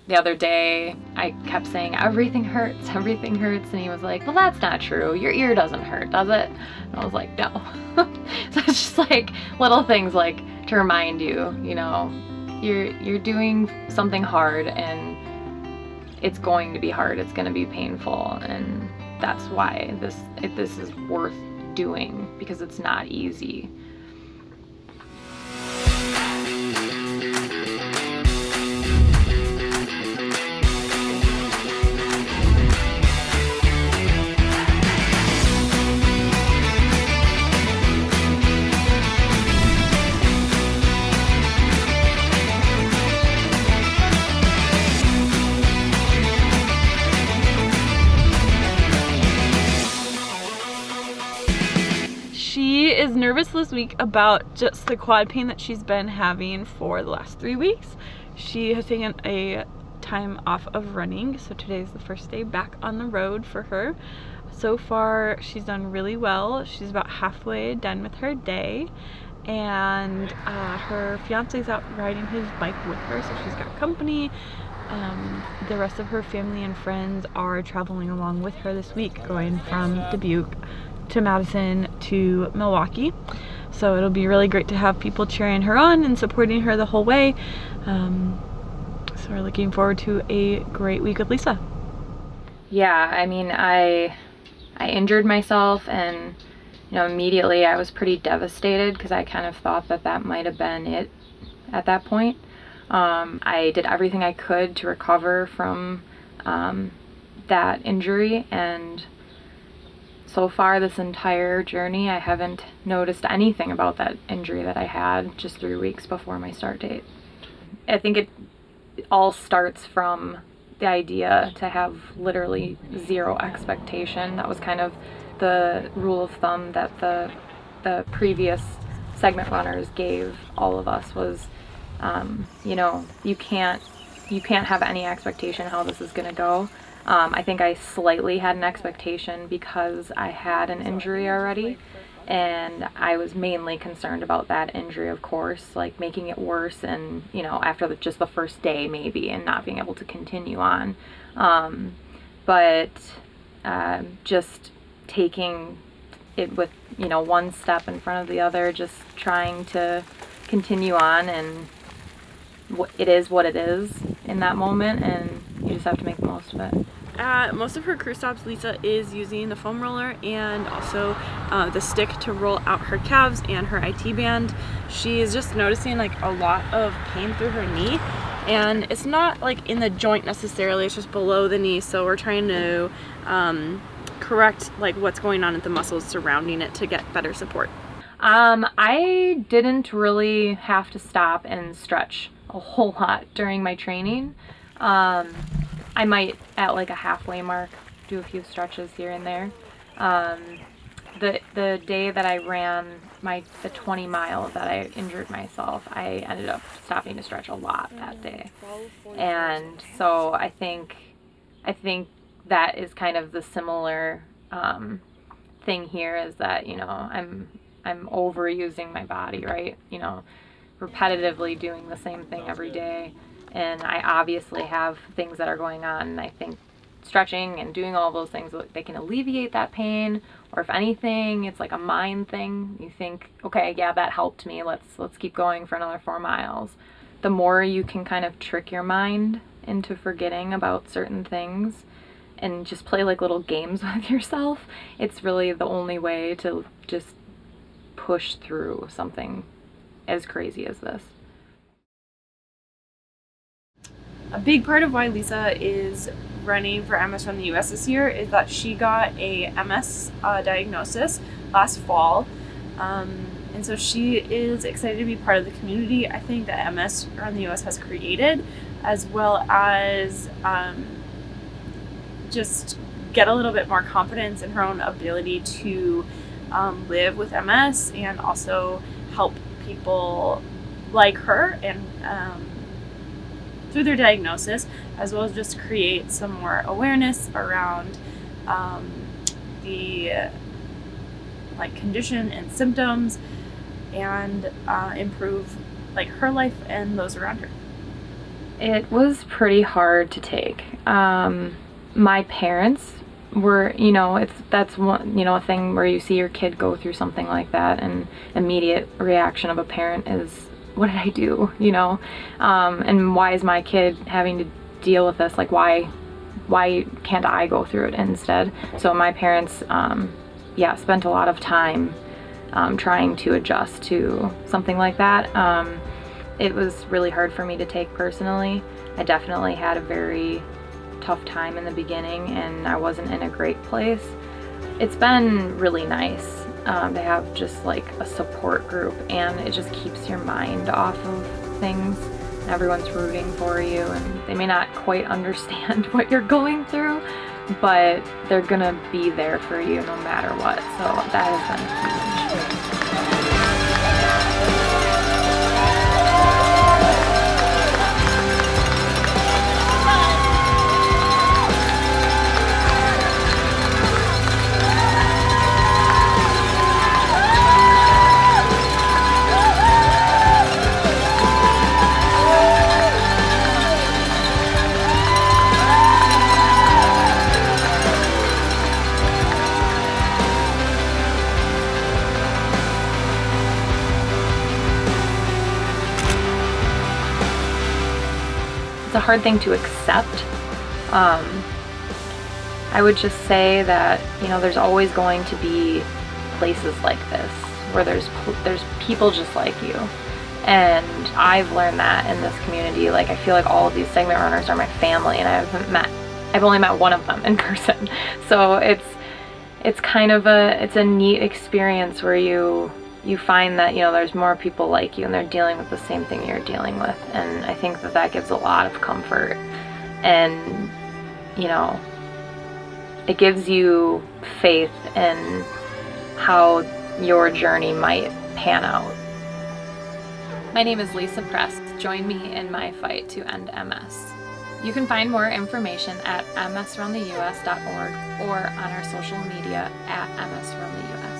The other day, I kept saying, everything hurts, and he was like, well, that's not true. Your ear doesn't hurt, does it? And I was like, no. So it's just like little things like to remind you, you know, you're doing something hard, and it's going to be hard, it's going to be painful, and that's why this is worth doing, because it's not easy. She is nervous this week about just the quad pain that she's been having for the last 3 weeks. She has taken a time off of running, so today's the first day back on the road for her. So far, she's done really well. She's about halfway done with her day, and her fiance's out riding his bike with her, so she's got company. The rest of her family and friends are traveling along with her this week, going from Dubuque to Madison to Milwaukee. So it'll be really great to have people cheering her on and supporting her the whole way. So we're looking forward to a great week with Lisa. Yeah, I mean, I injured myself, and immediately I was pretty devastated, because I kind of thought that might have been it at that point. I did everything I could to recover from that injury, and so far this entire journey, I haven't noticed anything about that injury that I had just 3 weeks before my start date. I think it all starts from the idea to have literally zero expectation. That was kind of the rule of thumb that the previous segment runners gave all of us, was you can't have any expectation how this is going to go. I think I slightly had an expectation because I had an injury already, and I was mainly concerned about that injury, of course, like making it worse, and after just the first day maybe, and not being able to continue on. But just taking it with one step in front of the other, just trying to continue on, and it is what it is in that moment, and you just have to make the most of it. At most of her crew stops, Lisa is using the foam roller and also the stick to roll out her calves and her IT band. She is just noticing like a lot of pain through her knee, and it's not like in the joint necessarily, it's just below the knee, so we're trying to correct like what's going on at the muscles surrounding it to get better support. I didn't really have to stop and stretch a whole lot during my training. I might, at like a halfway mark, do a few stretches here and there. The day that I ran the 20 miles that I injured myself, I ended up stopping to stretch a lot that day. And so I think that is kind of the similar thing here, is that I'm overusing my body, right? Repetitively doing the same thing every day. And I obviously have things that are going on, and I think stretching and doing all those things, they can alleviate that pain, or if anything, it's like a mind thing. You think, okay, yeah, that helped me, let's keep going for another 4 miles. The more you can kind of trick your mind into forgetting about certain things and just play like little games with yourself, it's really the only way to just push through something as crazy as this. A big part of why Lisa is running for MS Run the US this year is that she got a MS diagnosis last fall. And so she is excited to be part of the community, I think, that MS Run the US has created, as well as just get a little bit more confidence in her own ability to live with MS, and also help people like her and through their diagnosis, as well as just create some more awareness around the condition and symptoms, and improve her life and those around her. It was pretty hard to take. My parents were, that's one, a thing where you see your kid go through something like that, and immediate reaction of a parent is, what did I do? And why is my kid having to deal with this? Like, why can't I go through it instead? So my parents, spent a lot of time trying to adjust to something like that. It was really hard for me to take personally. I definitely had a very tough time in the beginning, and I wasn't in a great place. It's been really nice to have just like a support group, and it just keeps your mind off of things. Everyone's rooting for you, and they may not quite understand what you're going through, but they're gonna be there for you no matter what. So that has been huge. It's a hard thing to accept. I would just say that, there's always going to be places like this where there's people just like you. And I've learned that in this community. Like, I feel like all of these segment runners are my family, and I've only met one of them in person. So it's kind of it's a neat experience where you find that, there's more people like you, and they're dealing with the same thing you're dealing with. And I think that gives a lot of comfort, and, it gives you faith in how your journey might pan out. My name is Lisa Prest. Join me in my fight to end MS. You can find more information at msroundtheus.org or on our social media at msroundtheus.